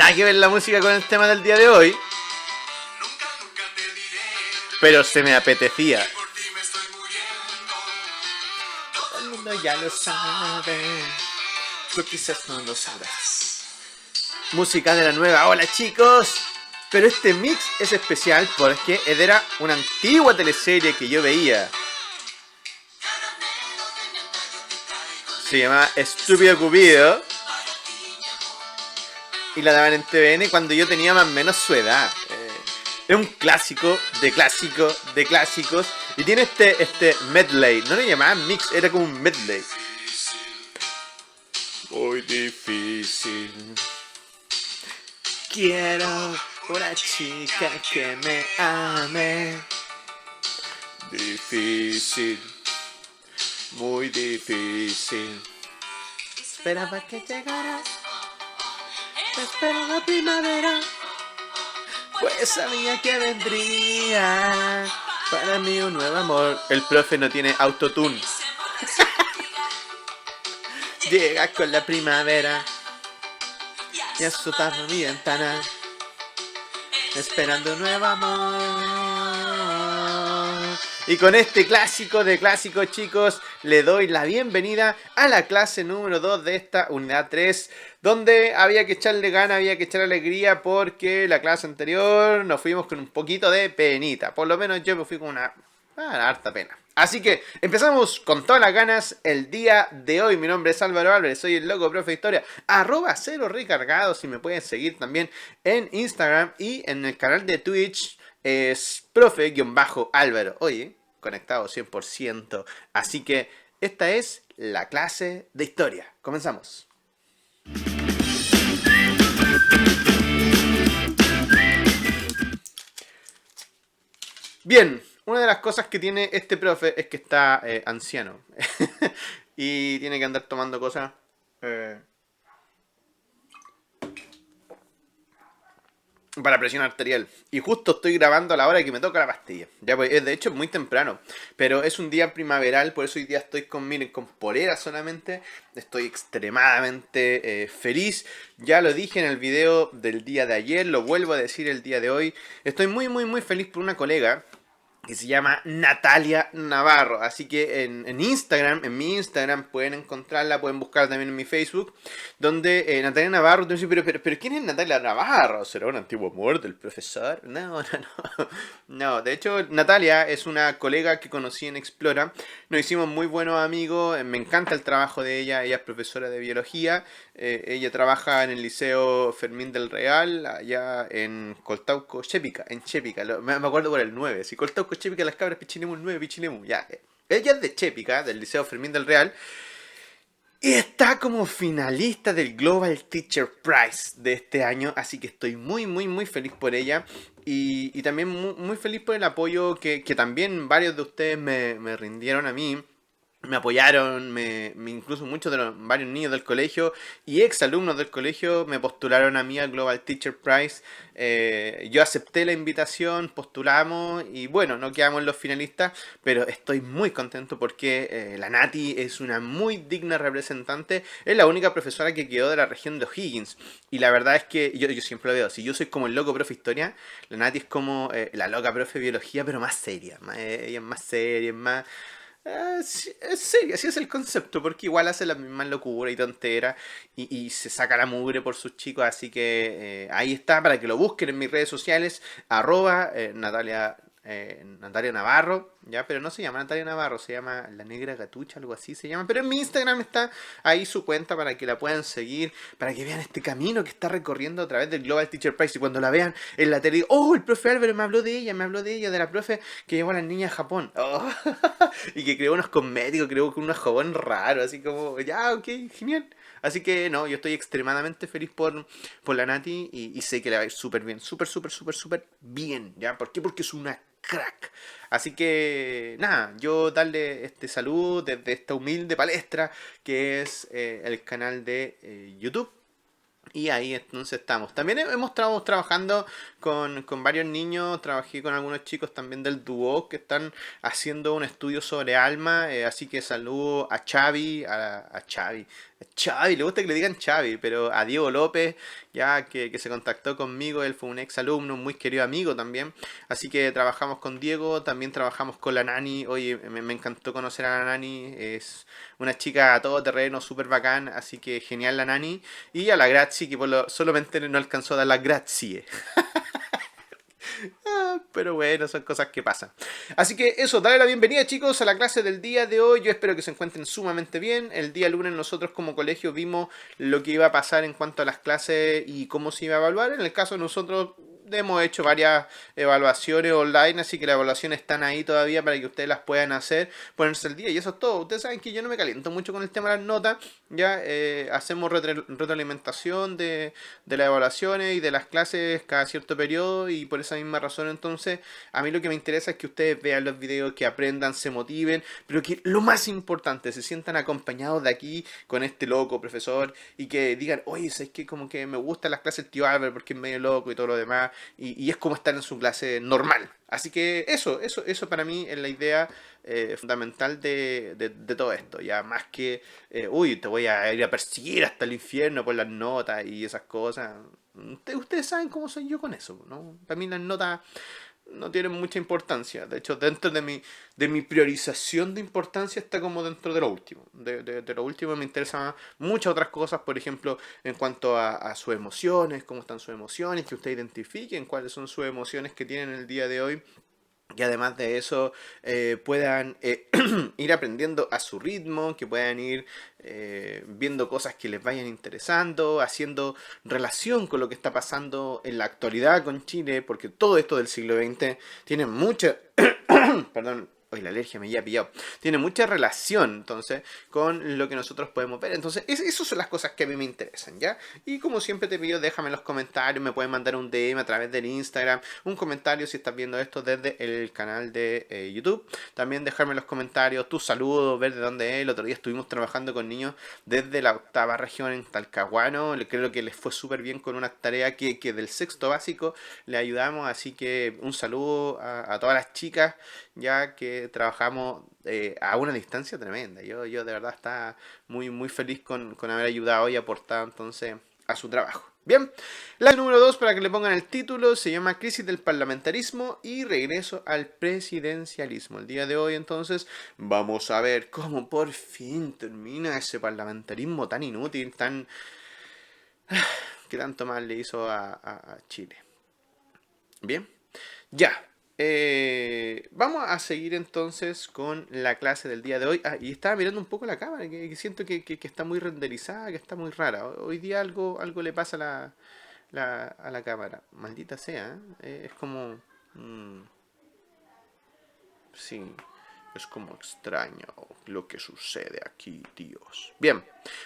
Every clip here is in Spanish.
nada que ver la música con el tema del día de hoy, pero se me apetecía. Todo el mundo ya lo sabe, tú quizás no lo sabrás. Música de la nueva ola, chicos. Pero este mix es especial porque era una antigua teleserie que yo veía. Se llama Estúpido Cupido. Y la daban en TVN cuando yo tenía más o menos su edad. Es un clásico de clásicos de clásicos. Y tiene este medley. No le llamaban mix, era como un medley. Muy difícil. Quiero una chica que me ame. Difícil. Muy difícil. Esperaba que llegaras. Espero la primavera. Pues sabía que vendría para mí un nuevo amor. El profe no tiene autotune. Llega con la primavera y azota mi ventana, esperando un nuevo amor. Y con este clásico de clásicos, chicos, le doy la bienvenida a la clase número 2 de esta unidad 3, donde había que echarle ganas, había que echar alegría, porque la clase anterior nos fuimos con un poquito de penita. Por lo menos yo me fui con una harta pena. Así que empezamos con todas las ganas el día de hoy. Mi nombre es Álvaro Álvarez, soy el loco profe de historia, @0 recargados, y me pueden seguir también en Instagram y en el canal de Twitch es profe-álvaro. Oye, conectado 100%. Así que esta es la clase de historia. Comenzamos. Bien, una de las cosas que tiene este profe es que está anciano. Y tiene que andar tomando cosas para presión arterial. Y justo estoy grabando a la hora que me toca la pastilla. Ya, pues, de hecho es muy temprano, pero es un día primaveral, por eso hoy día estoy miren, con polera solamente. Estoy extremadamente feliz. Ya lo dije en el video del día de ayer, lo vuelvo a decir el día de hoy. Estoy muy feliz por una colega que se llama Natalia Navarro. Así que en Instagram, en mi Instagram pueden encontrarla, pueden buscarla también en mi Facebook, donde Natalia Navarro, entonces, pero ¿quién es Natalia Navarro? ¿Será un antiguo amor del profesor? No. No, de hecho Natalia es una colega que conocí en Explora. Nos hicimos muy buenos amigos, me encanta el trabajo de ella es profesora de biología. Ella trabaja en el Liceo Fermín del Real, allá en Coltauco, Chepica, me acuerdo por el 9, si Coltauco, Chepica, Las Cabras, Pichilemu, el 9, Pichilemu, ya. Ella es de Chepica, del Liceo Fermín del Real, y está como finalista del Global Teacher Prize de este año, así que estoy muy feliz por ella. Y también muy feliz por el apoyo que también varios de ustedes me rindieron a mí. Me apoyaron, incluso muchos de varios niños del colegio y exalumnos del colegio me postularon a mí al Global Teacher Prize. Yo acepté la invitación, postulamos y bueno, no quedamos en los finalistas, pero estoy muy contento porque la Nati es una muy digna representante. Es la única profesora que quedó de la región de O'Higgins y la verdad es que yo siempre lo veo, si yo soy como el loco profe historia, la Nati es como la loca profe biología, pero más seria. Ella es más seria, es más... sí, es serio, así es el concepto, porque igual hace la misma locura y tontera y se saca la mugre por sus chicos, así que ahí está, para que lo busquen en mis redes sociales, Natalia Navarro, ya, pero no se llama Natalia Navarro, se llama La Negra Gatucha, algo así se llama, pero en mi Instagram está ahí su cuenta para que la puedan seguir, para que vean este camino que está recorriendo a través del Global Teacher Prize, y cuando la vean en la tele, oh, el profe Álvaro me habló de ella, de la profe que llevó a las niñas a Japón, oh, y que creó unos cosméticos, creó unos jabón raro, así como, ya, ok, genial. Así que no, yo estoy extremadamente feliz por la Nati y sé que le va a ir súper bien, súper bien, ¿ya? ¿Por qué? Porque es una crack. Así que nada, yo darle este saludo desde esta humilde palestra que es el canal de YouTube. Y ahí entonces estamos. También hemos estado trabajando con varios niños. Trabajé con algunos chicos también del dúo que están haciendo un estudio sobre alma. Así que saludo a Xavi, a Xavi, Xavi, le gusta que le digan Xavi, pero a Diego López, ya que se contactó conmigo, él fue un ex alumno, un muy querido amigo también, así que trabajamos con Diego, también trabajamos con la Nani, oye, me encantó conocer a la Nani, es una chica a todo terreno, súper bacán, así que genial la Nani, y a la Grazi, que solamente no alcanzó a dar las grazie. Pero bueno, son cosas que pasan. Así que eso, dale la bienvenida chicos a la clase del día de hoy. Yo espero que se encuentren sumamente bien. El día lunes nosotros como colegio vimos lo que iba a pasar en cuanto a las clases y cómo se iba a evaluar. En el caso de nosotros hemos hecho varias evaluaciones online, así que las evaluaciones están ahí todavía para que ustedes las puedan hacer, ponerse al día. Y eso es todo. Ustedes saben que yo no me caliento mucho con el tema de las notas. Ya hacemos retroalimentación de las evaluaciones y de las clases cada cierto periodo y por esa misma razón entonces a mí lo que me interesa es que ustedes vean los videos, que aprendan, se motiven, pero que lo más importante, se sientan acompañados de aquí con este loco profesor y que digan, oye, es que como que me gustan las clases del tío Álvaro porque es medio loco y todo lo demás y es como estar en su clase normal. Así que eso para mí es la idea fundamental de todo esto. Ya más que, uy, te voy a ir a perseguir hasta el infierno por las notas y esas cosas. Ustedes saben cómo soy yo con eso, ¿no? Para mí las notas no tienen mucha importancia. De hecho, dentro de mi priorización de importancia está como dentro de lo último. De lo último me interesan muchas otras cosas, por ejemplo, en cuanto a sus emociones, cómo están sus emociones, que ustedes identifiquen cuáles son sus emociones que tienen el día de hoy y además de eso puedan ir aprendiendo a su ritmo, que puedan ir viendo cosas que les vayan interesando, haciendo relación con lo que está pasando en la actualidad con Chile, porque todo esto del siglo XX tiene mucha... perdón. Hoy la alergia me había pillado. Tiene mucha relación, entonces, con lo que nosotros podemos ver. Entonces, esas son las cosas que a mí me interesan, ¿ya? Y como siempre te pido, déjame en los comentarios, me pueden mandar un DM a través del Instagram, un comentario si estás viendo esto desde el canal de YouTube. También dejarme en los comentarios tus saludos, ver de dónde es. El otro día estuvimos trabajando con niños desde la 8ª región en Talcahuano. Creo que les fue súper bien con una tarea que del sexto básico le ayudamos. Así que un saludo a todas las chicas, ya que trabajamos a una distancia tremenda. Yo de verdad estaba muy feliz con haber ayudado y aportado entonces a su trabajo. Bien, la número 2 para que le pongan el título se llama Crisis del Parlamentarismo y regreso al presidencialismo. El día de hoy entonces vamos a ver cómo por fin termina ese parlamentarismo tan inútil, tan... que tanto mal le hizo a Chile. Bien, ya. Vamos a seguir entonces con la clase del día de hoy. Y estaba mirando un poco la cámara, que siento que está muy renderizada, que está muy rara. Hoy día algo le pasa a la cámara. Maldita sea, ¿eh? Es como... sí, es como extraño lo que sucede aquí, tíos. Bien,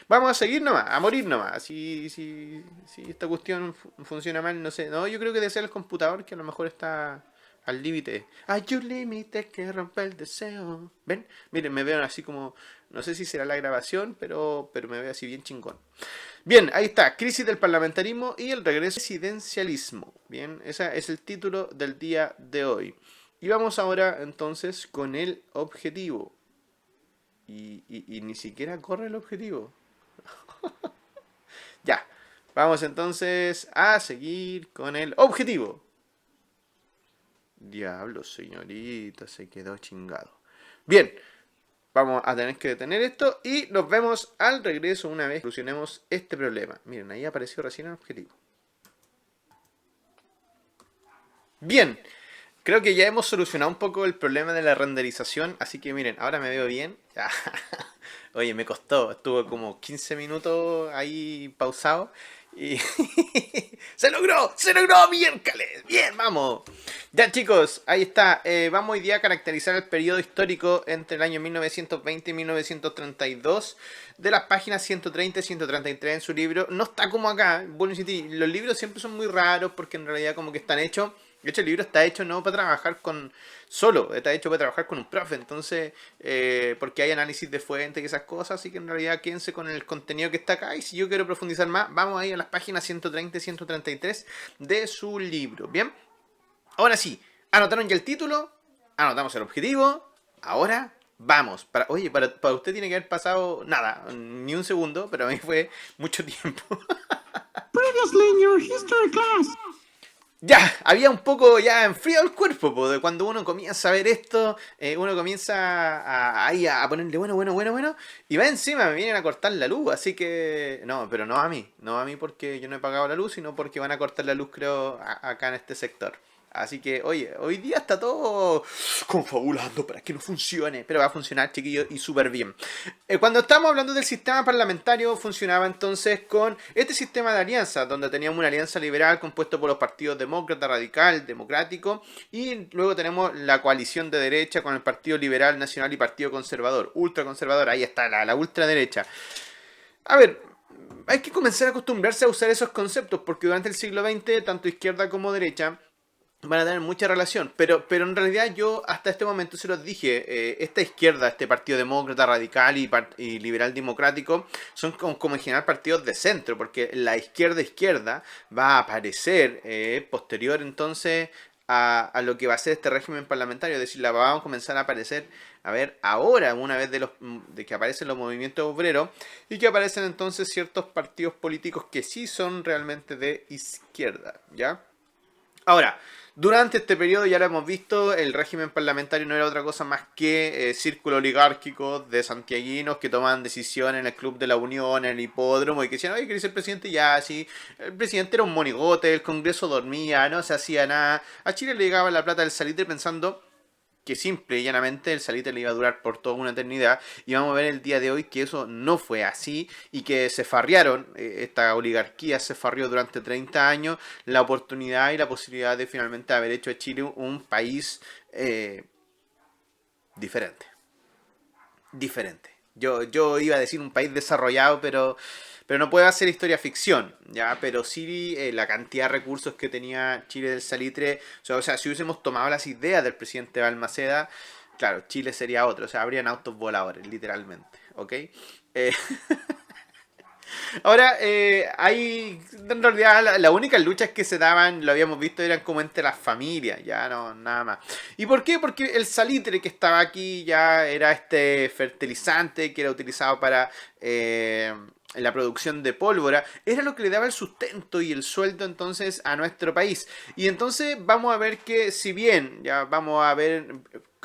vamos a seguir nomás, a morir nomás. Si esta cuestión funciona mal, no sé. No, yo creo que debe ser el computador que a lo mejor está... al límite. Hay un límite que rompe el deseo. ¿Ven? Miren, me veo así como... no sé si será la grabación, pero me veo así bien chingón. Bien, ahí está. Crisis del parlamentarismo y el regreso al presidencialismo. Bien, ese es el título del día de hoy. Y vamos ahora entonces con el objetivo. Y ni siquiera corre el objetivo. Ya. Vamos entonces a seguir con el objetivo. Diablo, señorita, se quedó chingado. Bien, vamos a tener que detener esto y nos vemos al regreso una vez solucionemos este problema. Miren, ahí apareció recién el objetivo. Bien, creo que ya hemos solucionado un poco el problema de la renderización, así que miren, ahora me veo bien. Oye, me costó, estuvo como 15 minutos ahí pausado y ¡se logró! ¡Se logró! ¡Miércoles! ¡Bien, vamos! Ya chicos, ahí está. Vamos hoy día a caracterizar el periodo histórico entre el año 1920 y 1932 de las páginas 130 y 133 en su libro. No está como acá, bueno, los libros siempre son muy raros porque en realidad como que están hechos. De hecho, el libro está hecho no para trabajar solo, está hecho para trabajar con un profe, entonces, porque hay análisis de fuentes y esas cosas, así que en realidad quédense con el contenido que está acá, y si yo quiero profundizar más, vamos ahí a las páginas 130 y 133 de su libro, ¿bien? Ahora sí, anotaron ya el título, anotamos el objetivo, ahora Vamos, para usted tiene que haber pasado nada, ni un segundo, pero a mí fue mucho tiempo. Previously in your history class. Ya, había un poco ya enfriado el cuerpo, po, de cuando uno comienza a ver esto, uno comienza ahí a ponerle bueno, y va encima, me vienen a cortar la luz, así que, no, pero no a mí porque yo no he pagado la luz, sino porque van a cortar la luz, creo, acá en este sector. Así que, oye, hoy día está todo confabulando para que no funcione, pero va a funcionar, chiquillos, y súper bien. Cuando estábamos hablando del sistema parlamentario, funcionaba entonces con este sistema de alianza, donde teníamos una alianza liberal compuesta por los partidos demócrata, radical, democrático, y luego tenemos la coalición de derecha con el Partido Liberal Nacional y Partido Conservador, ultraconservador, ahí está la ultraderecha. A ver, hay que comenzar a acostumbrarse a usar esos conceptos, porque durante el siglo XX, tanto izquierda como derecha, van a tener mucha relación, pero en realidad yo hasta este momento se los dije, esta izquierda, este partido demócrata radical y liberal democrático, son como en general partidos de centro, porque la izquierda va a aparecer posterior entonces a lo que va a ser este régimen parlamentario, es decir, la vamos a comenzar a aparecer, a ver, ahora, una vez de que aparecen los movimientos obreros y que aparecen entonces ciertos partidos políticos que sí son realmente de izquierda, ¿ya? Ahora, durante este periodo ya lo hemos visto, el régimen parlamentario no era otra cosa más que círculo oligárquico de santiaguinos que toman decisiones en el Club de la Unión, en el hipódromo, y que decían, oye, ¿querés ser presidente? Ya, sí. El presidente era un monigote, el Congreso dormía, no se hacía nada. A Chile le llegaba la plata del salitre pensando que simple y llanamente el salitre le iba a durar por toda una eternidad, y vamos a ver el día de hoy que eso no fue así y que se farriaron, esta oligarquía se farrió durante 30 años la oportunidad y la posibilidad de finalmente haber hecho a Chile un país diferente. Diferente. Yo iba a decir un país desarrollado, pero no puede hacer historia ficción, ¿ya? Pero sí la cantidad de recursos que tenía Chile del salitre, o sea, si hubiésemos tomado las ideas del presidente Balmaceda, claro, Chile sería otro, o sea, habrían autos voladores, literalmente, ¿ok? Eh, Ahora, hay, en realidad, las únicas luchas que se daban, lo habíamos visto, eran como entre las familias, ya no, nada más. ¿Y por qué? Porque el salitre que estaba aquí ya era este fertilizante que era utilizado para la producción de pólvora, era lo que le daba el sustento y el sueldo entonces a nuestro país. Y entonces vamos a ver que si bien, ya vamos a ver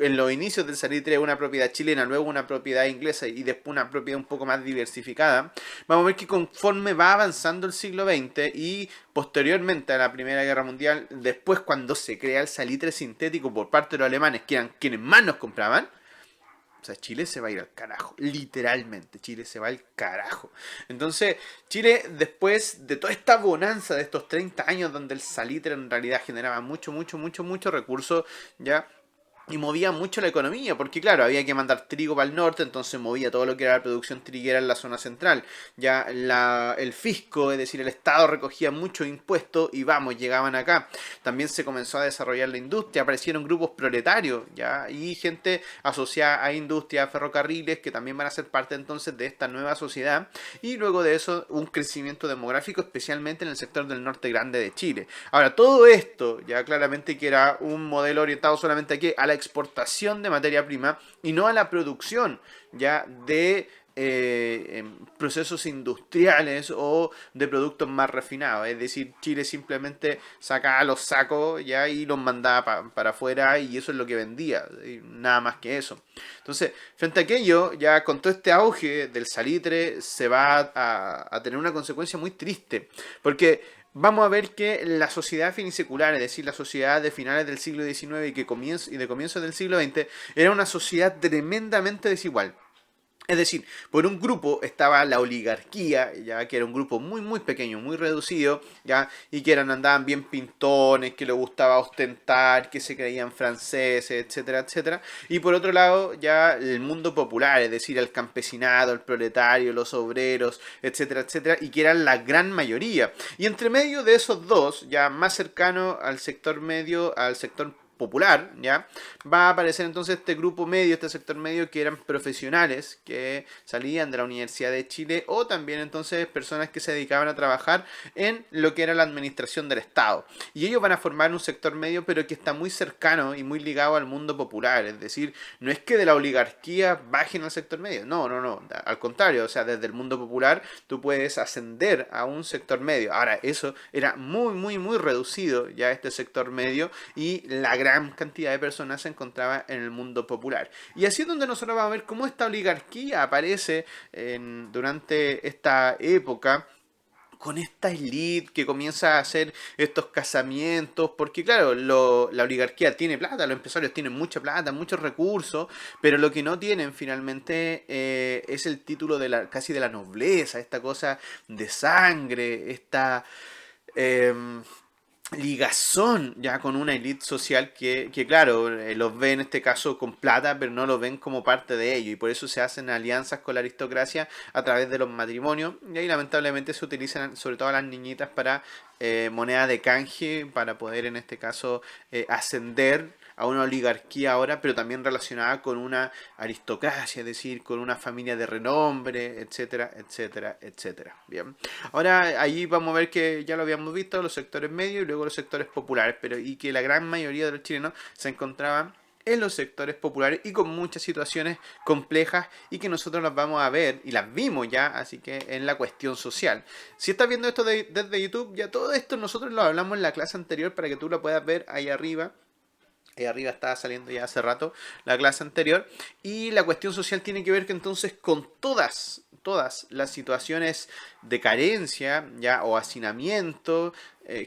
en los inicios del salitre una propiedad chilena, luego una propiedad inglesa y después una propiedad un poco más diversificada, vamos a ver que conforme va avanzando el siglo XX y posteriormente a la Primera Guerra Mundial, después cuando se crea el salitre sintético por parte de los alemanes, que eran quienes más nos compraban, o sea, Chile se va a ir al carajo, literalmente, Chile se va al carajo. Entonces, Chile, después de toda esta bonanza de estos 30 años donde el salitre en realidad generaba mucho recurso, ya y movía mucho la economía, porque claro, había que mandar trigo para el norte, entonces movía todo lo que era la producción triguera en la zona central. Ya el fisco, es decir, el Estado recogía muchos impuestos y vamos, llegaban acá. También se comenzó a desarrollar la industria, aparecieron grupos proletarios, ya, y gente asociada a industrias, ferrocarriles, que también van a ser parte entonces de esta nueva sociedad. Y luego de eso, un crecimiento demográfico, especialmente en el sector del norte grande de Chile. Ahora, todo esto, ya claramente que era un modelo orientado solamente aquí a la exportación de materia prima y no a la producción ya de procesos industriales o de productos más refinados. Es decir, Chile simplemente sacaba los sacos ya y los mandaba para afuera y eso es lo que vendía, nada más que eso. Entonces, frente a aquello, ya con todo este auge del salitre se va a tener una consecuencia muy triste, porque vamos a ver que la sociedad finisecular, es decir, la sociedad de finales del siglo XIX y de comienzos del siglo XX, era una sociedad tremendamente desigual. Es decir, por un grupo estaba la oligarquía, ya que era un grupo muy pequeño, muy reducido, ya, y que andaban bien pintones, que les gustaba ostentar, que se creían franceses, etcétera. Y por otro lado, ya el mundo popular, es decir, el campesinado, el proletario, los obreros, etcétera, y que eran la gran mayoría. Y entre medio de esos dos, ya más cercano al sector medio, al sector popular, ¿ya? Va a aparecer entonces este grupo medio, este sector medio que eran profesionales que salían de la Universidad de Chile o también entonces personas que se dedicaban a trabajar en lo que era la administración del Estado. Y ellos van a formar un sector medio pero que está muy cercano y muy ligado al mundo popular, es decir, no es que de la oligarquía bajen al sector medio, no, al contrario, o sea, desde el mundo popular tú puedes ascender a un sector medio. Ahora, eso era muy reducido ya este sector medio y la gran cantidad de personas se encontraba en el mundo popular. Y así es donde nosotros vamos a ver cómo esta oligarquía aparece durante esta época con esta élite que comienza a hacer estos casamientos, porque claro, la oligarquía tiene plata, los empresarios tienen mucha plata, muchos recursos, pero lo que no tienen finalmente es el título casi de la nobleza, esta cosa de sangre, esta ligazón ya con una élite social que claro, los ve en este caso con plata, pero no lo ven como parte de ello, y por eso se hacen alianzas con la aristocracia a través de los matrimonios, y ahí lamentablemente se utilizan sobre todo a las niñitas para moneda de canje, para poder en este caso ascender a una oligarquía ahora, pero también relacionada con una aristocracia, es decir, con una familia de renombre, etcétera, etcétera, etcétera. Bien. Ahora, allí vamos a ver que ya lo habíamos visto, los sectores medios y luego los sectores populares, pero y que la gran mayoría de los chilenos se encontraban en los sectores populares y con muchas situaciones complejas y que nosotros las vamos a ver y las vimos ya, así que en la cuestión social. Si estás viendo esto desde YouTube, ya todo esto nosotros lo hablamos en la clase anterior para que tú lo puedas ver ahí arriba. Ahí arriba estaba saliendo ya hace rato la clase anterior. Y la cuestión social tiene que ver que entonces con todas las situaciones de carencia ya o hacinamiento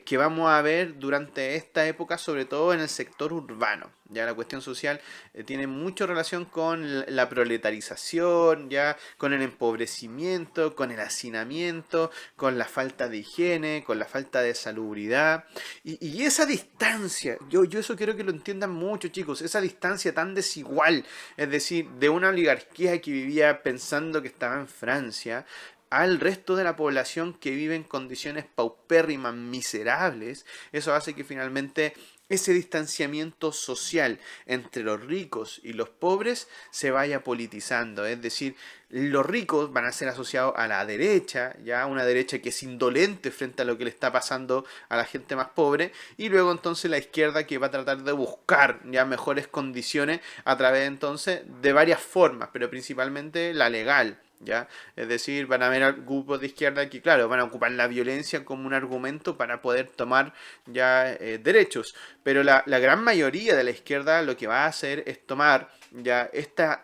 que vamos a ver durante esta época, sobre todo en el sector urbano. Ya la cuestión social tiene mucha relación con la proletarización, ya con el empobrecimiento, con el hacinamiento, con la falta de higiene, con la falta de salubridad. Y esa distancia, yo eso quiero que lo entiendan mucho, chicos, esa distancia tan desigual, es decir, de una oligarquía que vivía pensando que estaba en Francia, al resto de la población que vive en condiciones paupérrimas, miserables, eso hace que finalmente ese distanciamiento social entre los ricos y los pobres se vaya politizando. Es decir, los ricos van a ser asociados a la derecha, ya una derecha que es indolente frente a lo que le está pasando a la gente más pobre, y luego entonces la izquierda que va a tratar de buscar ya mejores condiciones a través entonces de varias formas, pero principalmente la legal. ¿Ya? Es decir, van a haber grupos de izquierda que, claro, van a ocupar la violencia como un argumento para poder tomar ya derechos. Pero la gran mayoría de la izquierda lo que va a hacer es tomar ya esta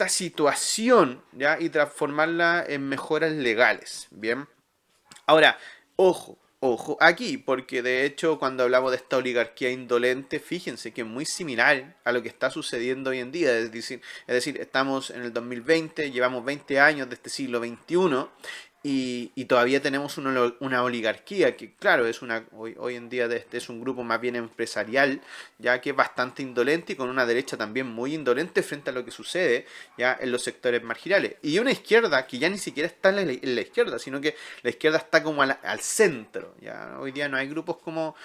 situación ya y transformarla en mejoras legales. Bien. Ahora, ojo aquí, porque de hecho cuando hablamos de esta oligarquía indolente, fíjense que es muy similar a lo que está sucediendo hoy en día. Es decir, estamos en el 2020, llevamos 20 años de este siglo XXI y todavía tenemos una oligarquía que, claro, hoy en día es un grupo más bien empresarial, ya que es bastante indolente y con una derecha también muy indolente frente a lo que sucede ya en los sectores marginales. Y una izquierda que ya ni siquiera está en la izquierda, sino que la izquierda está como al centro. Ya hoy día no hay grupos como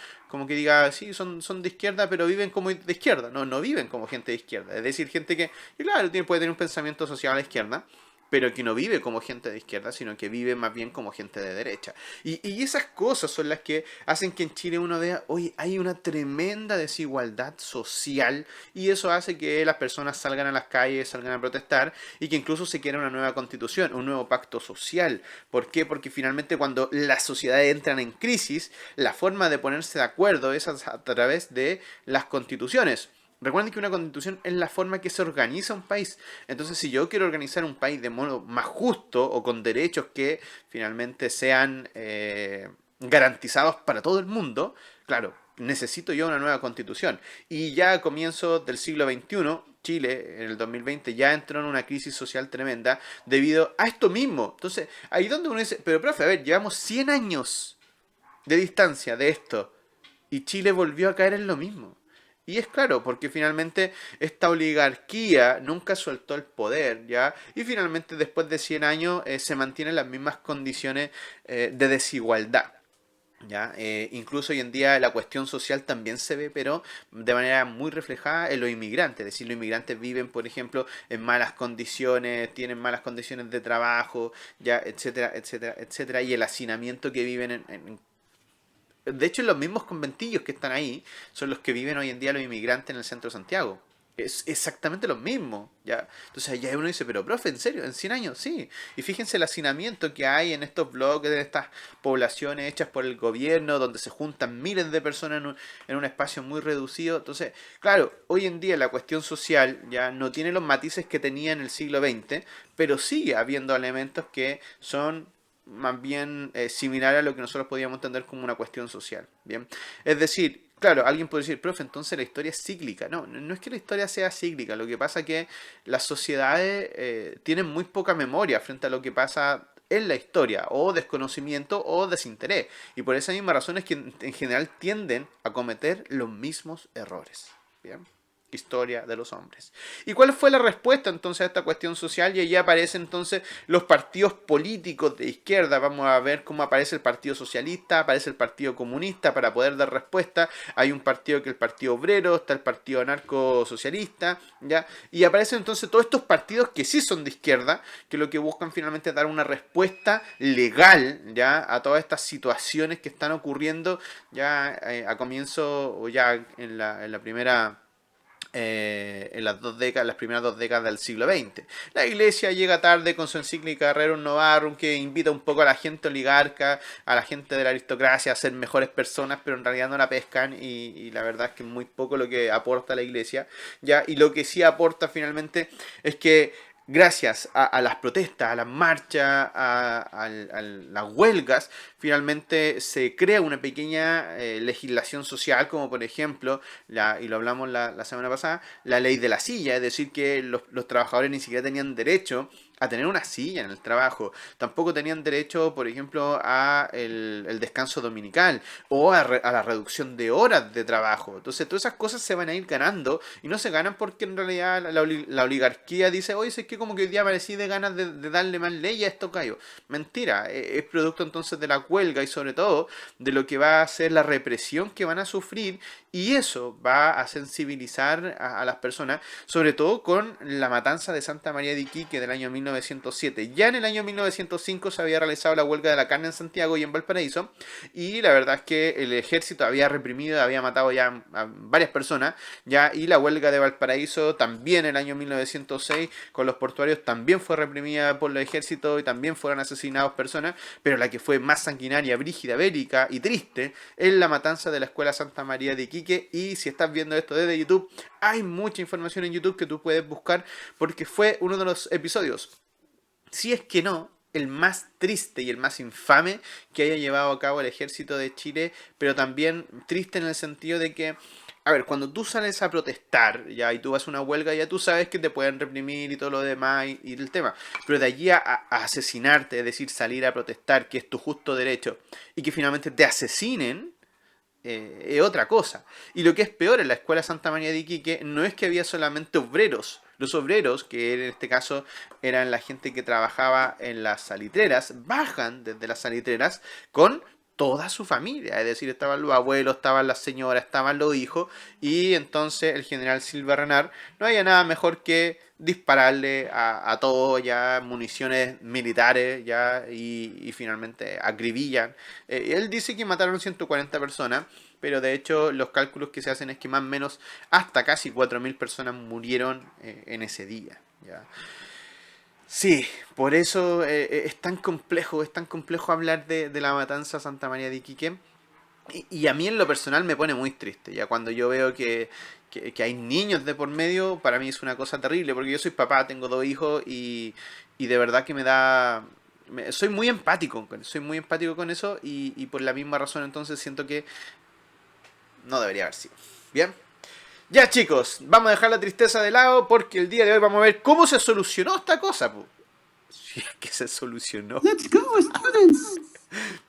que diga, sí, son de izquierda, pero viven como de izquierda. No viven como gente de izquierda. Es decir, gente que, claro, puede tener un pensamiento social a la izquierda, pero que no vive como gente de izquierda, sino que vive más bien como gente de derecha. Y esas cosas son las que hacen que en Chile uno vea, oye, hay una tremenda desigualdad social, y eso hace que las personas salgan a las calles, salgan a protestar, y que incluso se quiera una nueva constitución, un nuevo pacto social. ¿Por qué? Porque finalmente cuando las sociedades entran en crisis, la forma de ponerse de acuerdo es a través de las constituciones. Recuerden que una constitución es la forma que se organiza un país. Entonces, si yo quiero organizar un país de modo más justo o con derechos que finalmente sean garantizados para todo el mundo, claro, necesito yo una nueva constitución. Y ya a comienzos del siglo XXI, Chile en el 2020 ya entró en una crisis social tremenda debido a esto mismo. Entonces, ahí donde uno dice, pero profe, a ver, llevamos 100 años de distancia de esto y Chile volvió a caer en lo mismo. Y es claro, porque finalmente esta oligarquía nunca soltó el poder, ¿ya? Y finalmente después de 100 años se mantienen las mismas condiciones de desigualdad. ¿Ya? Incluso hoy en día la cuestión social también se ve, pero de manera muy reflejada en los inmigrantes. Es decir, los inmigrantes viven, por ejemplo, en malas condiciones, tienen malas condiciones de trabajo, ya, etcétera, etcétera, etcétera. Y el hacinamiento que viven de hecho, los mismos conventillos que están ahí son los que viven hoy en día los inmigrantes en el centro de Santiago. Es exactamente lo mismo, ¿ya? Entonces ya uno dice, pero profe, ¿en serio? ¿En 100 años? Sí. Y fíjense el hacinamiento que hay en estos bloques, en estas poblaciones hechas por el gobierno, donde se juntan miles de personas en un espacio muy reducido. Entonces, claro, hoy en día la cuestión social ya no tiene los matices que tenía en el siglo XX, pero sigue habiendo elementos que son más bien similar a lo que nosotros podíamos entender como una cuestión social. Bien, es decir, claro, alguien puede decir, profe, entonces la historia es cíclica. No, no es que la historia sea cíclica, lo que pasa es que las sociedades tienen muy poca memoria frente a lo que pasa en la historia, o desconocimiento o desinterés. Y por esa misma razón es que en general tienden a cometer los mismos errores. Bien. Historia de los hombres. ¿Y cuál fue la respuesta entonces a esta cuestión social? Y allí aparecen entonces los partidos políticos de izquierda. Vamos a ver cómo aparece el Partido Socialista, aparece el Partido Comunista para poder dar respuesta. Hay un partido que es el Partido Obrero, está el Partido Anarco-Socialista, ¿ya? Y aparecen entonces todos estos partidos que sí son de izquierda, que lo que buscan finalmente es dar una respuesta legal, ¿ya? A todas estas situaciones que están ocurriendo ya a comienzo o ya en la primera en las primeras 2 décadas del siglo XX. La Iglesia llega tarde con su encíclica Rerum Novarum, que invita un poco a la gente oligarca, a la gente de la aristocracia a ser mejores personas, pero en realidad no la pescan y la verdad es que es muy poco lo que aporta la Iglesia, ¿ya? Y lo que sí aporta finalmente es que gracias a las protestas, a las marchas, a las huelgas, finalmente se crea una pequeña legislación social, como por ejemplo, y lo hablamos la semana pasada, la ley de la silla, es decir, que los trabajadores ni siquiera tenían derecho a tener una silla en el trabajo, tampoco tenían derecho, por ejemplo, a el descanso dominical o a la reducción de horas de trabajo. Entonces, todas esas cosas se van a ir ganando y no se ganan porque en realidad la oligarquía dice, oye, es que como que hoy día aparecí de ganas de darle más ley a esto, callo. Mentira, es producto entonces de la huelga y sobre todo de lo que va a ser la represión que van a sufrir y eso va a sensibilizar a las personas, sobre todo con la matanza de Santa María de Iquique del año 1907. Ya en el año 1905 se había realizado la huelga de la carne en Santiago y en Valparaíso y la verdad es que el ejército había reprimido, había matado ya a varias personas, ya, y la huelga de Valparaíso también en el año 1906 con los portuarios también fue reprimida por el ejército y también fueron asesinados personas, pero la que fue más sanguinaria, brígida, bélica y triste es la matanza de la escuela Santa María de Iquique. Y si estás viendo esto desde YouTube, hay mucha información en YouTube que tú puedes buscar porque fue uno de los episodios, si es que no el más triste y el más infame que haya llevado a cabo el ejército de Chile, pero también triste en el sentido de que, a ver, cuando tú sales a protestar, ya, y tú vas a una huelga, ya tú sabes que te pueden reprimir y todo lo demás y el tema, pero de allí a asesinarte, es decir, salir a protestar, que es tu justo derecho, y que finalmente te asesinen, es otra cosa. Y lo que es peor, en la escuela Santa María de Iquique no es que había solamente obreros. Los obreros, que en este caso eran la gente que trabajaba en las salitreras, bajan desde las salitreras con toda su familia. Es decir, estaban los abuelos, estaban las señoras, estaban los hijos. Y entonces el general Silva Renard no había nada mejor que dispararle a todos ya municiones militares ya y finalmente acribillan. Él dice que mataron 140 personas, pero de hecho los cálculos que se hacen es que más o menos hasta casi 4.000 personas murieron en ese día. ¿Ya? Sí, por eso es tan complejo hablar de la matanza a Santa María de Iquique. Y a mí en lo personal me pone muy triste, ya cuando yo veo que hay niños de por medio, para mí es una cosa terrible, porque yo soy papá, tengo 2 hijos y de verdad que me da... soy muy empático, soy muy empático con eso y por la misma razón entonces siento que no debería haber sido. Bien. Ya chicos, vamos a dejar la tristeza de lado porque el día de hoy vamos a ver cómo se solucionó esta cosa. Si es que se solucionó. Let's go, students.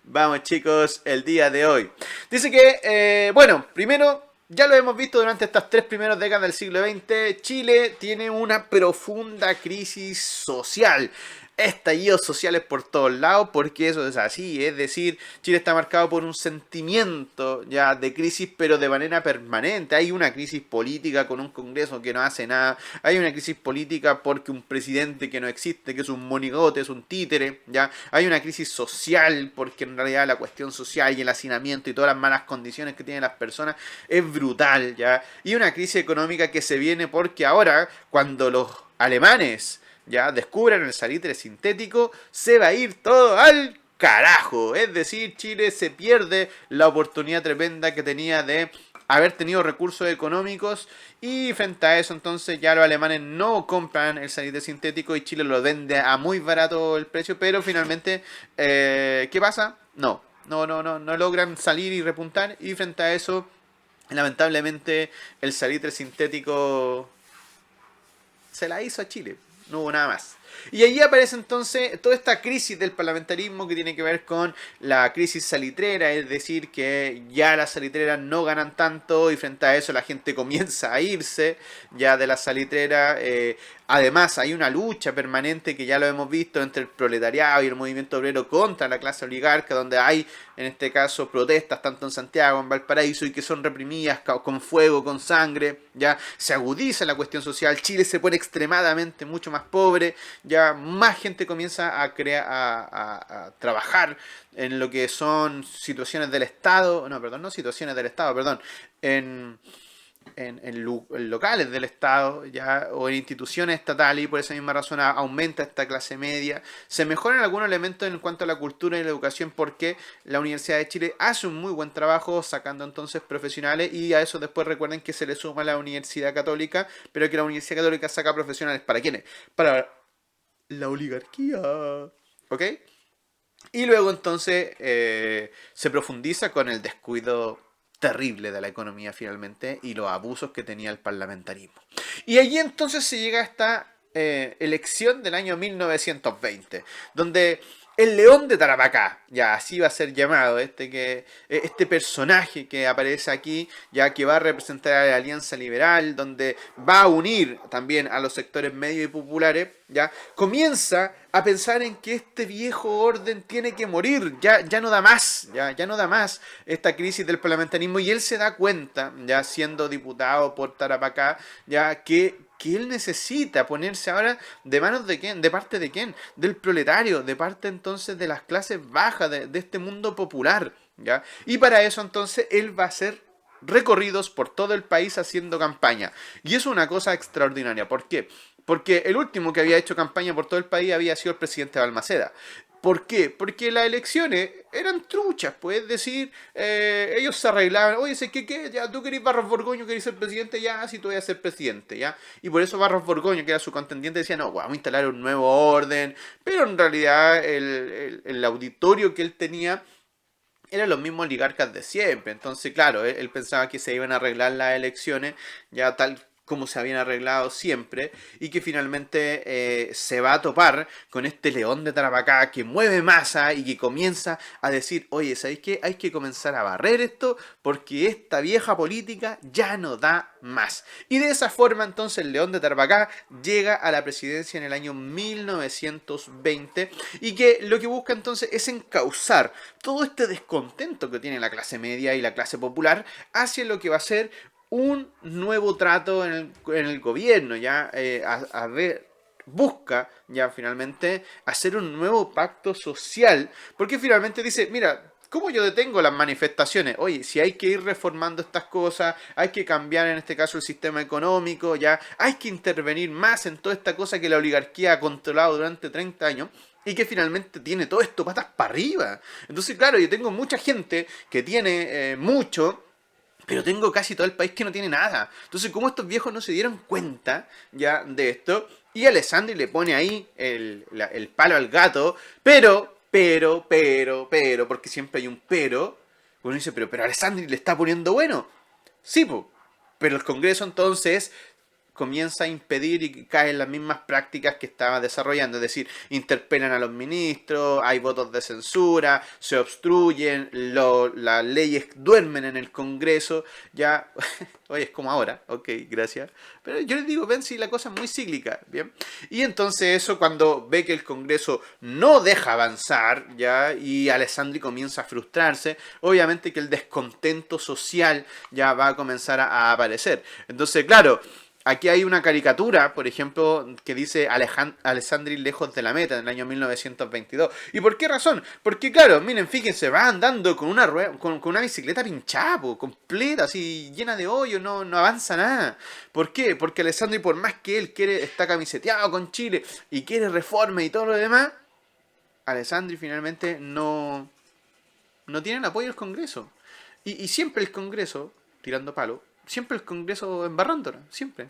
Vamos chicos, el día de hoy. Dice que, bueno, primero, ya lo hemos visto durante estas 3 primeras décadas del siglo XX, Chile tiene una profunda crisis social. estallidos sociales por todos lados, porque eso es así, es decir, Chile está marcado por un sentimiento ya de crisis, pero de manera permanente. Hay una crisis política con un Congreso que no hace nada, hay una crisis política porque un presidente que no existe, que es un monigote, es un títere, ya, hay una crisis social porque en realidad la cuestión social y el hacinamiento y todas las malas condiciones que tienen las personas es brutal, ya, y una crisis económica que se viene porque ahora, cuando los alemanes ya descubran el salitre sintético, se va a ir todo al carajo. Es decir, Chile se pierde la oportunidad tremenda que tenía de haber tenido recursos económicos, y frente a eso entonces ya los alemanes no compran el salitre sintético y Chile lo vende a muy barato el precio, pero finalmente, ¿qué pasa? No logran salir y repuntar, y frente a eso, lamentablemente, el salitre sintético se la hizo a Chile. No hubo nada más. Y allí aparece entonces toda esta crisis del parlamentarismo que tiene que ver con la crisis salitrera, es decir, que ya las salitreras no ganan tanto y frente a eso la gente comienza a irse ya de la salitrera. Además hay una lucha permanente que ya lo hemos visto entre el proletariado y el movimiento obrero contra la clase oligarca, donde hay en este caso protestas tanto en Santiago, en Valparaíso, y que son reprimidas con fuego, con sangre. Ya se agudiza la cuestión social, Chile se pone extremadamente mucho más pobre, ya más gente comienza a trabajar en lo que son situaciones del Estado, no situaciones del Estado, perdón, en locales del Estado ya, o en instituciones estatales, y por esa misma razón aumenta esta clase media. Se mejoran algunos elementos en cuanto a la cultura y la educación, porque la Universidad de Chile hace un muy buen trabajo sacando entonces profesionales, y a eso después recuerden que se le suma la Universidad Católica, pero que la Universidad Católica saca profesionales ¿para quiénes? Para la oligarquía, ¿ok? Y luego entonces se profundiza con el descuido terrible de la economía finalmente y los abusos que tenía el parlamentarismo. Y allí entonces se llega a esta elección del año 1920, donde el León de Tarapacá, ya así va a ser llamado, este personaje que aparece aquí, ya que va a representar a la Alianza Liberal, donde va a unir también a los sectores medios y populares, ya comienza a pensar en que este viejo orden tiene que morir, ya no da más, ya no da más esta crisis del parlamentarismo, y él se da cuenta, ya siendo diputado por Tarapacá, ya que él necesita ponerse ahora de manos de quién, de parte de quién, del proletario, de parte entonces de las clases bajas, de este mundo popular, ¿ya? Y para eso entonces él va a hacer recorridos por todo el país haciendo campaña. Y es una cosa extraordinaria. ¿Por qué? Porque el último que había hecho campaña por todo el país había sido el presidente Balmaceda. ¿Por qué? Porque las elecciones eran truchas, pues, es decir, ellos se arreglaban, oye, ¿sé qué? Ya, tú querés Barros Borgoño, querés ser presidente, ya, sí, tú voy a ser presidente, ya. Y por eso Barros Borgoño, que era su contendiente, decía, no, vamos a instalar un nuevo orden, pero en realidad el auditorio que él tenía eran los mismos oligarcas de siempre. Entonces, claro, él pensaba que se iban a arreglar las elecciones ya tal como se habían arreglado siempre, y que finalmente se va a topar con este león de Tarapacá que mueve masa y que comienza a decir, oye, ¿sabéis qué? Hay que comenzar a barrer esto porque esta vieja política ya no da más. Y de esa forma entonces el león de Tarapacá llega a la presidencia en el año 1920, y que lo que busca entonces es encauzar todo este descontento que tiene la clase media y la clase popular hacia lo que va a ser un nuevo trato en el gobierno, ya busca ya finalmente hacer un nuevo pacto social, porque finalmente dice, mira, ¿cómo yo detengo las manifestaciones? Oye, si hay que ir reformando estas cosas, hay que cambiar en este caso el sistema económico, ya hay que intervenir más en toda esta cosa que la oligarquía ha controlado durante 30 años, y que finalmente tiene todo esto patas para arriba. Entonces, claro, yo tengo mucha gente que tiene mucho, pero tengo casi todo el país que no tiene nada. Entonces, ¿cómo estos viejos no se dieron cuenta ya de esto? Y Alessandri le pone ahí el palo al gato, pero, porque siempre hay un pero. Uno dice, pero Alessandri le está poniendo bueno. Sí, pero el Congreso entonces comienza a impedir y cae en las mismas prácticas que estaba desarrollando, es decir, interpelan a los ministros, hay votos de censura, se obstruyen, las leyes duermen en el Congreso, ya, oye, es como ahora, ok, gracias, pero yo les digo, ven si la cosa es muy cíclica, ¿bien? Y entonces eso cuando ve que el Congreso no deja avanzar, ya, y Alessandri comienza a frustrarse, obviamente que el descontento social ya va a comenzar a aparecer. Entonces, claro, aquí hay una caricatura, por ejemplo, que dice Alessandri lejos de la meta en el año 1922. ¿Y por qué razón? Porque, claro, miren, fíjense, va andando con una con una bicicleta pinchada, completa, así, llena de hoyos, no avanza nada. ¿Por qué? Porque Alessandri, por más que él está camiseteado con Chile y quiere reforma y todo lo demás, Alessandri finalmente no tiene el apoyo del Congreso. Y siempre el Congreso, tirando palo, siempre el Congreso embarrándola, siempre.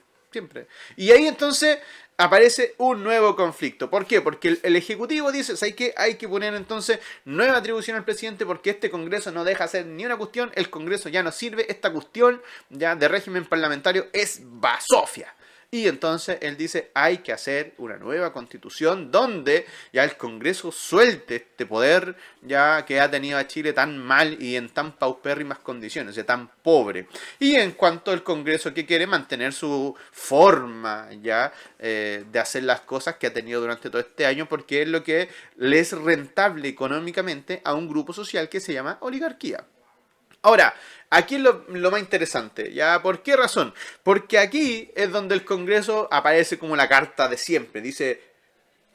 Y ahí entonces aparece un nuevo conflicto. ¿Por qué? Porque el Ejecutivo dice, ¿sabes qué? Hay que poner entonces nueva atribución al presidente porque este Congreso no deja hacer ni una cuestión, el Congreso ya no sirve, esta cuestión ya de régimen parlamentario es basofia. Y entonces él dice, hay que hacer una nueva constitución donde ya el Congreso suelte este poder ya que ha tenido a Chile tan mal y en tan paupérrimas condiciones, de tan pobre. Y en cuanto al Congreso que quiere mantener su forma ya de hacer las cosas que ha tenido durante todo este año, porque es lo que le es rentable económicamente a un grupo social que se llama oligarquía. Ahora, aquí es lo más interesante, ¿ya? ¿Por qué razón? Porque aquí es donde el Congreso aparece como la carta de siempre. Dice,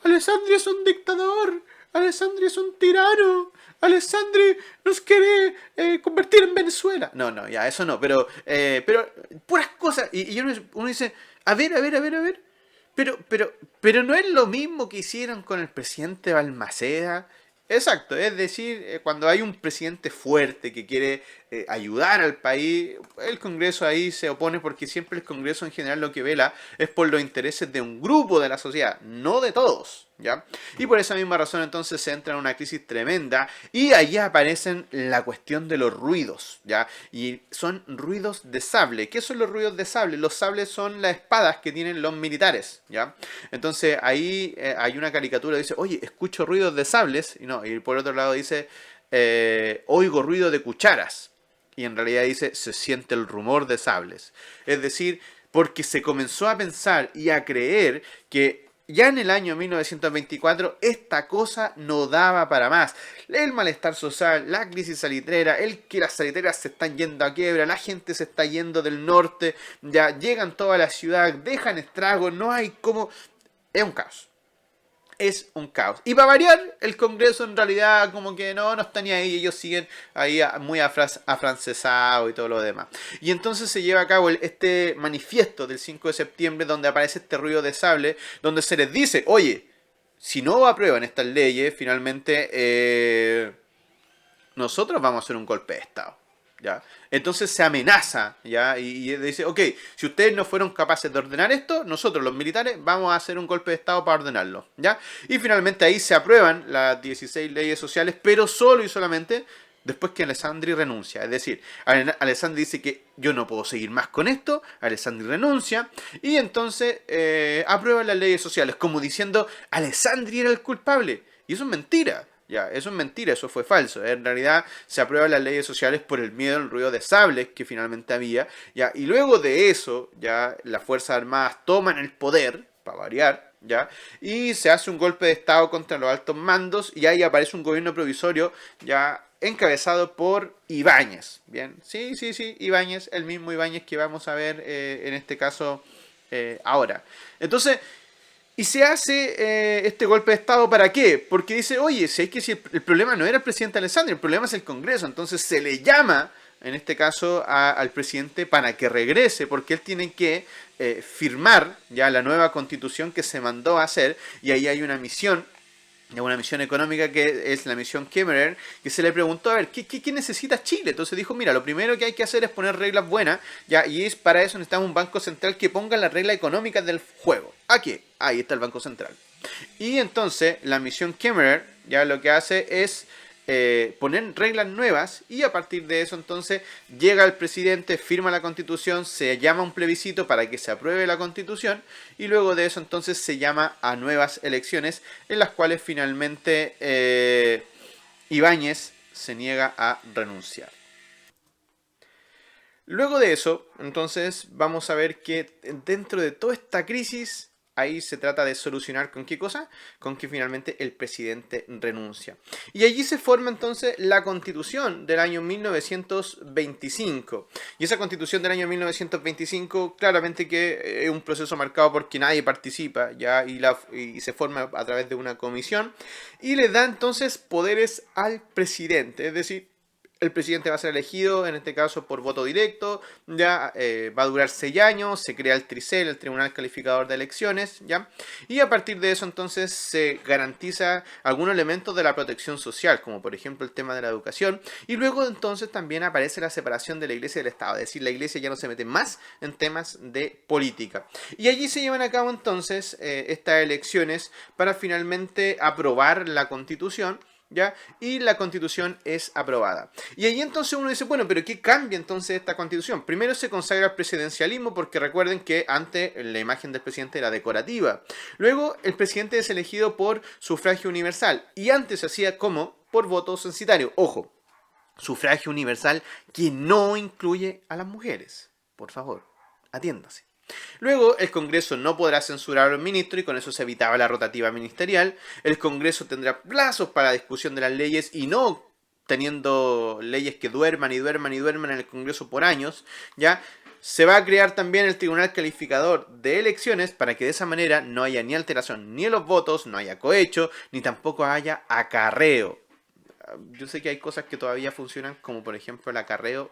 Alessandri es un dictador, Alessandri es un tirano, Alessandri nos quiere convertir en Venezuela. No, ya, eso no, pero puras cosas. Y uno dice, a ver. Pero no es lo mismo que hicieron con el presidente Balmaceda. Exacto, es decir, cuando hay un presidente fuerte que quiere ayudar al país, el Congreso ahí se opone porque siempre el Congreso en general lo que vela es por los intereses de un grupo de la sociedad, no de todos, ¿ya? Y por esa misma razón entonces se entra en una crisis tremenda y ahí aparecen la cuestión de los ruidos, ¿ya? Y son ruidos de sable. ¿Qué son los ruidos de sable? Los sables son las espadas que tienen los militares, ¿ya? Entonces ahí hay una caricatura que dice, oye, escucho ruidos de sables, y por otro lado dice, oigo ruido de cucharas. Y en realidad dice, se siente el rumor de sables. Es decir, porque se comenzó a pensar y a creer que ya en el año 1924 esta cosa no daba para más. El malestar social, la crisis salitrera, el que las salitreras se están yendo a quiebra, la gente se está yendo del norte, ya llegan toda la ciudad, dejan estragos, no hay como... Es un caos. Es un caos. Y para variar, el Congreso en realidad como que no está ni ahí. Ellos siguen ahí muy afrancesados y todo lo demás. Y entonces se lleva a cabo este manifiesto del 5 de septiembre donde aparece este ruido de sable, donde se les dice, oye, si no aprueban estas leyes, finalmente nosotros vamos a hacer un golpe de Estado. ¿Ya? Entonces se amenaza, ¿ya? Y dice, ok, si ustedes no fueron capaces de ordenar esto, nosotros los militares vamos a hacer un golpe de Estado para ordenarlo, ¿ya? Y finalmente ahí se aprueban las 16 leyes sociales, pero solo y solamente después que Alessandri renuncia. Es decir, Alessandri dice que yo no puedo seguir más con esto, Alessandri renuncia, y entonces aprueban las leyes sociales, como diciendo, Alessandri era el culpable. Y eso es mentira. Ya, eso es mentira, eso fue falso. En realidad se aprueban las leyes sociales por el miedo al ruido de sables que finalmente había. Ya, y luego de eso, ya las Fuerzas Armadas toman el poder, para variar, ya, y se hace un golpe de Estado contra los altos mandos y ahí aparece un gobierno provisorio ya encabezado por Ibáñez. Bien, sí, Ibáñez, el mismo Ibáñez que vamos a ver en este caso ahora. Entonces... Y se hace este golpe de Estado ¿para qué? Porque dice, oye, si el problema no era el presidente Alessandri, el problema es el Congreso. Entonces se le llama, en este caso, al presidente para que regrese, porque él tiene que firmar ya la nueva constitución que se mandó a hacer, y ahí hay una misión económica que es la misión Kemmerer, que se le preguntó, a ver, ¿qué necesita Chile? Entonces dijo, mira, lo primero que hay que hacer es poner reglas buenas, ya, y es para eso necesitamos un banco central que ponga las reglas económicas del juego. ¿Aquí? Ahí está el Banco Central. Y entonces la misión Kemmerer ya lo que hace es poner reglas nuevas, y a partir de eso entonces llega el presidente, firma la constitución, se llama un plebiscito para que se apruebe la constitución, y luego de eso entonces se llama a nuevas elecciones, en las cuales finalmente Ibáñez se niega a renunciar. Luego de eso, entonces, vamos a ver que dentro de toda esta crisis, ahí se trata de solucionar ¿con qué cosa? Con que finalmente el presidente renuncia. Y allí se forma entonces la Constitución del año 1925. Y esa Constitución del año 1925, claramente que es un proceso marcado porque nadie participa, ¿ya? Y se forma a través de una comisión, y le da entonces poderes al presidente, es decir, el presidente va a ser elegido, en este caso por voto directo, ya va a durar 6 años, se crea el TRICEL, el Tribunal Calificador de Elecciones, ya, y a partir de eso entonces se garantiza algunos elementos de la protección social, como por ejemplo el tema de la educación, y luego entonces también aparece la separación de la Iglesia y del Estado, es decir, la Iglesia ya no se mete más en temas de política. Y allí se llevan a cabo entonces estas elecciones para finalmente aprobar la Constitución, ¿ya? Y la Constitución es aprobada. Y ahí entonces uno dice, bueno, pero ¿qué cambia entonces esta Constitución? Primero se consagra el presidencialismo, porque recuerden que antes la imagen del presidente era decorativa. Luego el presidente es elegido por sufragio universal, y antes se hacía como por voto censitario. Ojo, sufragio universal que no incluye a las mujeres. Por favor, atiéndase. Luego, el Congreso no podrá censurar a los ministros, y con eso se evitaba la rotativa ministerial. El Congreso tendrá plazos para la discusión de las leyes, y no teniendo leyes que duerman y duerman y duerman en el Congreso por años, ¿ya? Se va a crear también el Tribunal Calificador de Elecciones, para que de esa manera no haya ni alteración ni en los votos, no haya cohecho, ni tampoco haya acarreo. Yo sé que hay cosas que todavía funcionan, como por ejemplo el acarreo.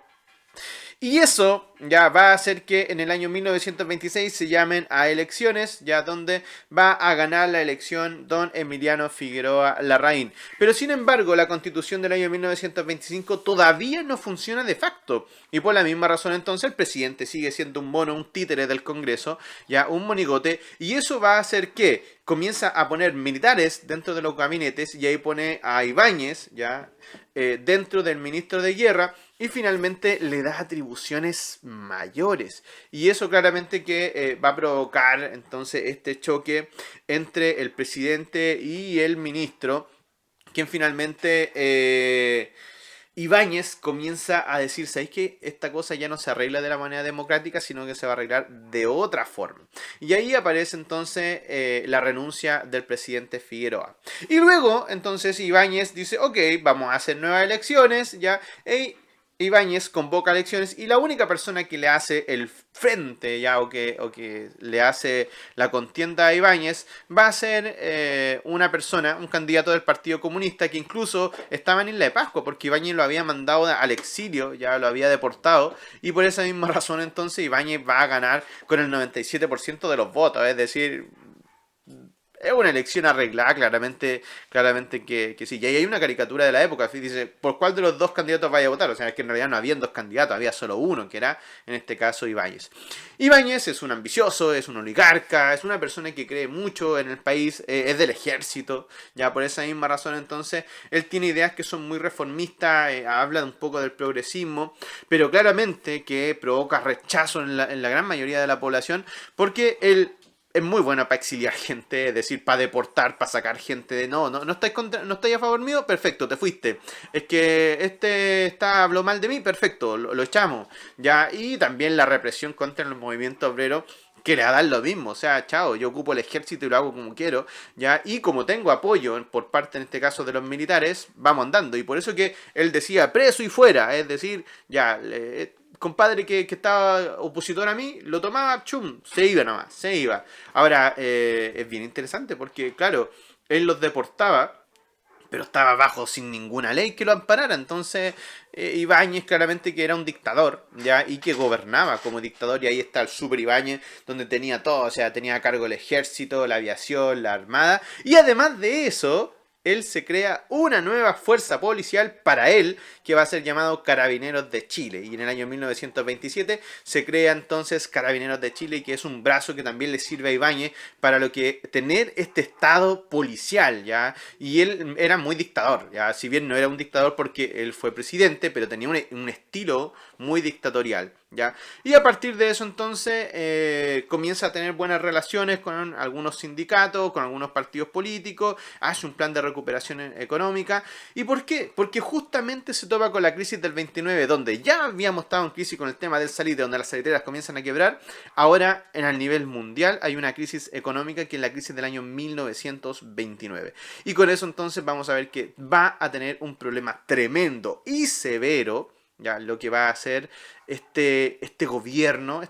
Y eso ya va a hacer que en el año 1926 se llamen a elecciones, ya donde va a ganar la elección don Emiliano Figueroa Larraín. Pero sin embargo, la Constitución del año 1925 todavía no funciona de facto. Y por la misma razón entonces el presidente sigue siendo un mono, un títere del Congreso, ya un monigote. Y eso va a hacer que comienza a poner militares dentro de los gabinetes, y ahí pone a Ibáñez, ya, dentro del ministro de Guerra, y finalmente le da atribuciones mayores. Y eso claramente que va a provocar entonces este choque entre el presidente y el ministro, quien finalmente Ibáñez comienza a decir, ¿sabéis que esta cosa ya no se arregla de la manera democrática, sino que se va a arreglar de otra forma? Y ahí aparece entonces la renuncia del presidente Figueroa. Y luego entonces Ibáñez dice, ok, vamos a hacer nuevas elecciones, ya, Ibáñez convoca elecciones, y la única persona que le hace el frente, ya, o que le hace la contienda a Ibáñez, va a ser una persona, un candidato del Partido Comunista, que incluso estaba en Isla de Pascua, porque Ibáñez lo había mandado al exilio, ya lo había deportado, y por esa misma razón entonces Ibáñez va a ganar con el 97% de los votos, es decir, es una elección arreglada, claramente que sí. Y ahí hay una caricatura de la época, dice, ¿por cuál de los dos candidatos vaya a votar? O sea, es que en realidad no habían dos candidatos, había solo uno, que era, en este caso, Ibáñez. Ibáñez es un ambicioso, es un oligarca, es una persona que cree mucho en el país, es del ejército, ya por esa misma razón entonces, él tiene ideas que son muy reformistas, habla un poco del progresismo, pero claramente que provoca rechazo en la gran mayoría de la población, porque él es muy buena para exiliar gente, es decir, para deportar, para sacar gente de no estáis a favor mío, perfecto, te fuiste. Es que habló mal de mí, perfecto, lo echamos. Ya, y también la represión contra el movimiento obrero, que le da lo mismo, o sea, chao, yo ocupo el ejército y lo hago como quiero, ya, y como tengo apoyo por parte, en este caso, de los militares, vamos andando. Y por eso que él decía preso y fuera, es decir, ya, compadre que estaba opositor a mí, lo tomaba, chum, se iba nomás, se iba. Ahora, es bien interesante porque, claro, él los deportaba, pero estaba bajo sin ninguna ley que lo amparara. Entonces, Ibáñez claramente que era un dictador, ¿ya? Y que gobernaba como dictador, y ahí está el super Ibáñez, donde tenía todo, o sea, tenía a cargo el ejército, la aviación, la armada, y además de eso, él se crea una nueva fuerza policial para él, que va a ser llamado Carabineros de Chile. Y en el año 1927 se crea entonces Carabineros de Chile, que es un brazo que también le sirve a Ibáñez para lo que tener este estado policial, ¿ya? Y él era muy dictador, ¿ya? Si bien no era un dictador porque él fue presidente, pero tenía un estilo muy dictatorial, ¿ya? Y a partir de eso entonces comienza a tener buenas relaciones con algunos sindicatos, con algunos partidos políticos, hace un plan de recuperación económica. ¿Y por qué? Porque justamente se topa con la crisis del 29, donde ya habíamos estado en crisis con el tema del salitre, donde las salitreras comienzan a quebrar. Ahora, en el nivel mundial, hay una crisis económica que es la crisis del año 1929. Y con eso entonces vamos a ver que va a tener un problema tremendo y severo, ya, lo que va a hacer este gobierno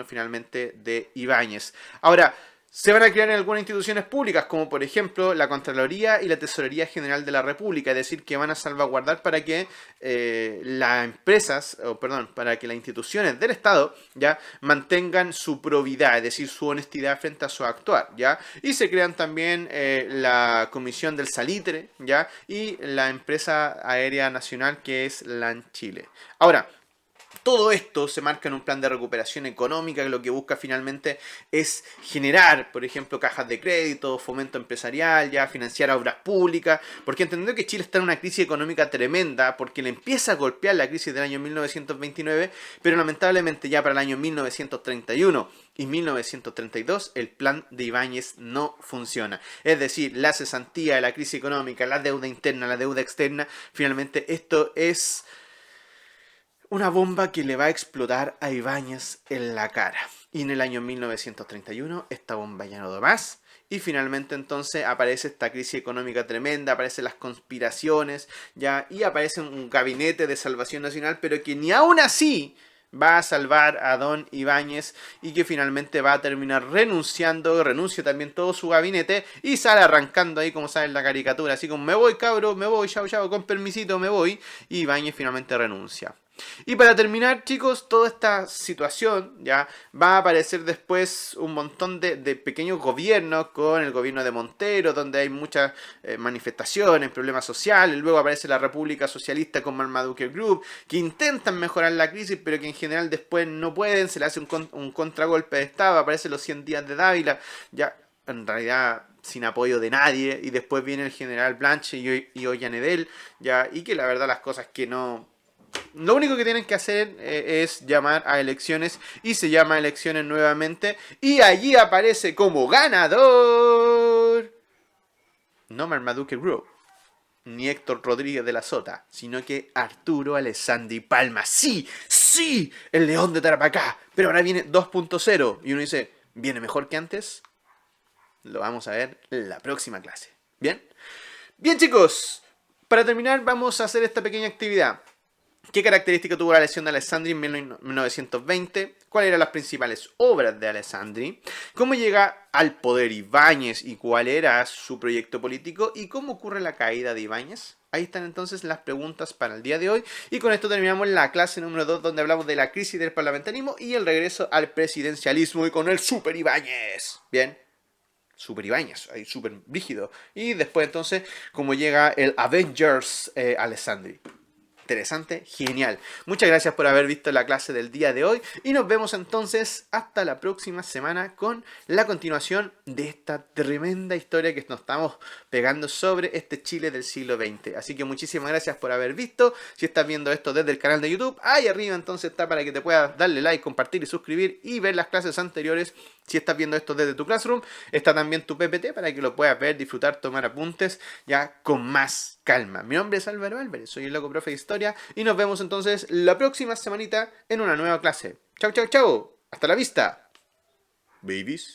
finalmente de Ibáñez. Ahora, se van a crear en algunas instituciones públicas, como por ejemplo la Contraloría y la Tesorería General de la República, es decir, que van a salvaguardar para que las empresas, para que las instituciones del Estado ya mantengan su probidad, es decir, su honestidad frente a su actuar, ya. Y se crean también la Comisión del Salitre, ya, y la empresa aérea nacional que es LAN Chile. Ahora, todo esto se marca en un plan de recuperación económica que lo que busca finalmente es generar, por ejemplo, cajas de crédito, fomento empresarial, ya financiar obras públicas, porque entendiendo que Chile está en una crisis económica tremenda, porque le empieza a golpear la crisis del año 1929, pero lamentablemente ya para el año 1931 y 1932 el plan de Ibáñez no funciona. Es decir, la cesantía de la crisis económica, la deuda interna, la deuda externa, finalmente esto es una bomba que le va a explotar a Ibáñez en la cara. Y en el año 1931 esta bomba ya no da más. Y finalmente entonces aparece esta crisis económica tremenda, aparecen las conspiraciones, ya, y aparece un gabinete de salvación nacional, pero que ni aún así va a salvar a don Ibáñez y que finalmente va a terminar renuncia también todo su gabinete y sale arrancando ahí como sale en la caricatura, así como me voy cabro, me voy, chao chao, con permisito me voy, y Ibáñez finalmente renuncia. Y para terminar, chicos, toda esta situación ya va a aparecer después un montón de pequeños gobiernos, con el gobierno de Montero, donde hay muchas manifestaciones, problemas sociales. Luego aparece la República Socialista con Marmaduke Group, que intentan mejorar la crisis, pero que en general después no pueden, se le hace un contragolpe de Estado. Aparecen los 100 días de Dávila, ya en realidad sin apoyo de nadie, y después viene el general Blanche y Ollanedel, ya, y que la verdad las cosas que no... Lo único que tienen que hacer es llamar a elecciones, y se llama a elecciones nuevamente, y allí aparece como ganador no Marmaduke Group ni Héctor Rodríguez de la Sota, sino que Arturo Alessandri Palma. Sí, sí, el León de Tarapacá, pero ahora viene 2.0 y uno dice, ¿viene mejor que antes? Lo vamos a ver en la próxima clase. ¿Bien? Bien, chicos, para terminar vamos a hacer esta pequeña actividad. ¿Qué característica tuvo la lesión de Alessandri en 1920? ¿Cuáles eran las principales obras de Alessandri? ¿Cómo llega al poder Ibáñez y cuál era su proyecto político? ¿Y cómo ocurre la caída de Ibáñez? Ahí están entonces las preguntas para el día de hoy. Y con esto terminamos la clase número 2, donde hablamos de la crisis del parlamentarismo y el regreso al presidencialismo y con el Super Ibáñez. Bien. Super Ibáñez, ahí súper rígido. Y después entonces, cómo llega el Avengers Alessandri. Interesante, genial. Muchas gracias por haber visto la clase del día de hoy y nos vemos entonces hasta la próxima semana con la continuación de esta tremenda historia que nos estamos pegando sobre este Chile del siglo XX. Así que muchísimas gracias por haber visto. Si estás viendo esto desde el canal de YouTube, ahí arriba entonces está para que te puedas darle like, compartir y suscribir y ver las clases anteriores. Si estás viendo esto desde tu Classroom, está también tu PPT para que lo puedas ver, disfrutar, tomar apuntes ya con más calma. Mi nombre es Álvaro Álvarez, soy el loco profe de historia y nos vemos entonces la próxima semanita en una nueva clase. Chau, chau, chau. Hasta la vista, babies.